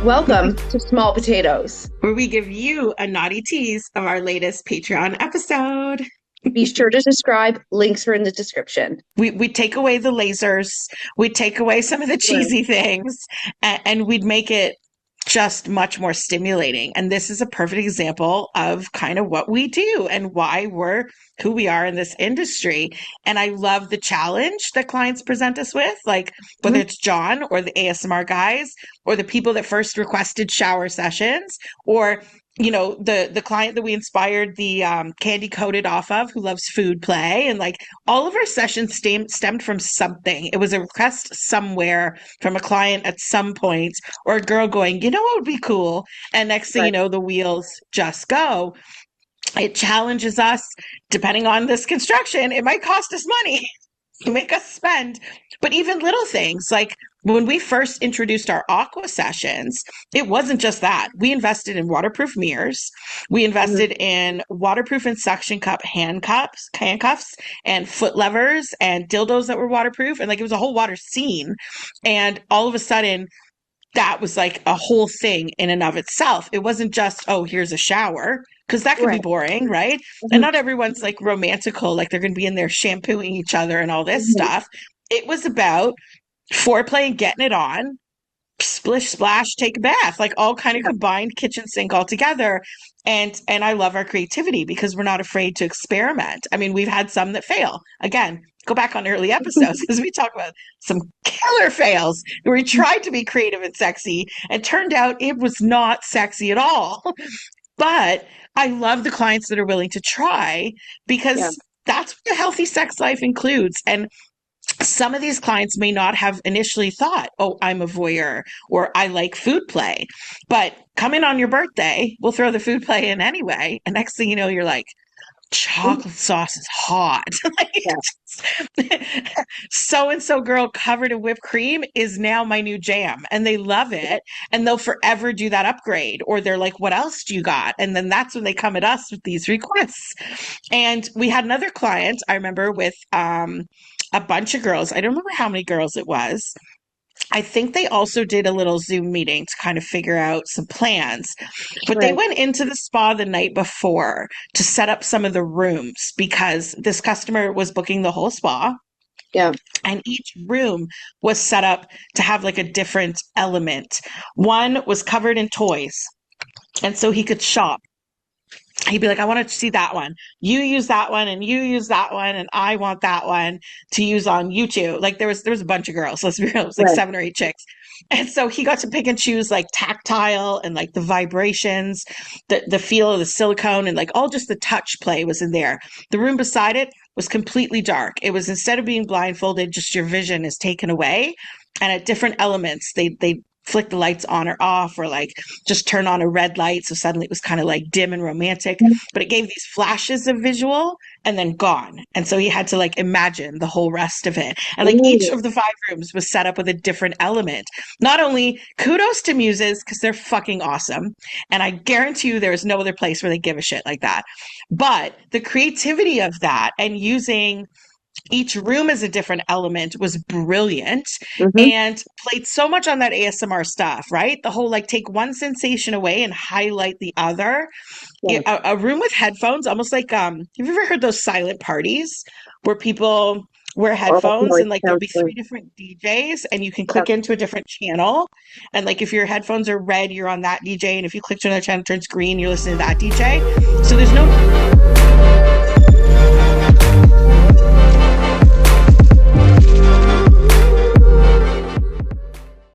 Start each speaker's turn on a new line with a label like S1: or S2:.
S1: Welcome to Small Potatoes.
S2: where we give you a naughty tease of our latest Patreon episode.
S1: Be sure to subscribe. Links are in the description.
S2: We take away the lasers, we take away some of the
S1: Right.
S2: cheesy things, and we'd make it just much more stimulating. And this is a perfect example of kind of what we do and why we're who we are in this industry. And I love the challenge that clients present us with, like whether
S1: Mhm.
S2: it's John or the ASMR guys or the people that first requested shower sessions, or the client that we inspired the candy coated off of, who loves food play. And like all of our sessions stemmed from something. It was a request somewhere from a client at some point, or a girl going, you know what would be cool? And next thing you
S1: Right.
S2: know, the wheels just go. It challenges us. Depending on this construction, it might cost us money to make us spend. But even little things like when we first introduced our aqua sessions, it wasn't just that. We invested in waterproof mirrors. We
S1: Mhm.
S2: invested in waterproof and suction cup handcuffs, and foot levers and dildos that were waterproof. And like it was a whole water scene. And all of a sudden, that was like a whole thing in and of itself. It wasn't just, oh, here's a shower, because that could be
S1: Right.
S2: boring, right? And
S1: Mhm.
S2: not everyone's like romantical, like they're going to be in there shampooing each other and all this
S1: Mhm.
S2: stuff. It was about foreplay and getting it on, splish splash, take a bath, like all kind of
S1: Yeah.
S2: combined kitchen sink all together. And I love our creativity because we're not afraid to experiment. I mean, we've had some that fail. Again, go back on early episodes because we talk about some killer fails where we tried to be creative and sexy and turned out it was not sexy at all. But I love the clients that are willing to try,
S1: Yeah.
S2: because that's what a healthy sex life includes. And some of these clients may not have initially thought, oh, I'm a voyeur or I like food play. But come in on your birthday, we'll throw the food play in anyway. And next thing you know, you're like,
S1: Ooh,
S2: chocolate sauce is hot.
S1: yeah.
S2: So and so girl covered in whipped cream is now my new jam. And they love it. And they'll forever do that upgrade. Or they're like, what else do you got? And then that's when they come at us with these requests. And we had another client, I remember, with a bunch of girls. I don't remember how many girls it was. I think they also did a little Zoom meeting to kind of figure out some plans. But they
S1: Right.
S2: went into the spa the night before to set up some of the rooms, because this customer was booking the whole spa,
S1: Yeah.
S2: and each room was set up to have like a different element. One was covered in toys, and so he could shop. He'd be like, I want to see that one. You use that one, and you use that one, and I want that one to use on YouTube. Like there was a bunch of girls, let's be real, it was like
S1: Right.
S2: 7 or 8 chicks. And so he got to pick and choose like tactile and like the vibrations, the feel of the silicone, and like all just the touch play was in there. The room beside it was completely dark. It was, instead of being blindfolded, just your vision is taken away. And at different elements, they flick the lights on or off, or like just turn on a red light. So suddenly it was kind of like dim and romantic, but it gave these flashes of visual and then gone. And so he had to like imagine the whole rest of it. And like each
S1: Ooh.
S2: of the 5 rooms was set up with a different element. Not only kudos to Muses, because they're fucking awesome. And I guarantee you there is no other place where they give a shit like that. But the creativity of that and using each room as a different element was brilliant,
S1: Mhm.
S2: and played so much on that ASMR stuff, right? The whole like take one sensation away and highlight the other.
S1: Yeah.
S2: A room with headphones, almost like have you ever heard those silent parties where people wear
S1: Oh, no,
S2: headphones
S1: it
S2: and like there'll
S1: sounds
S2: be
S1: good.
S2: three different DJs and you can
S1: Yeah.
S2: click into a different channel, and like if your headphones are red, you're on that DJ, and if you click to another channel, it turns green, you're listening to that DJ. So there's no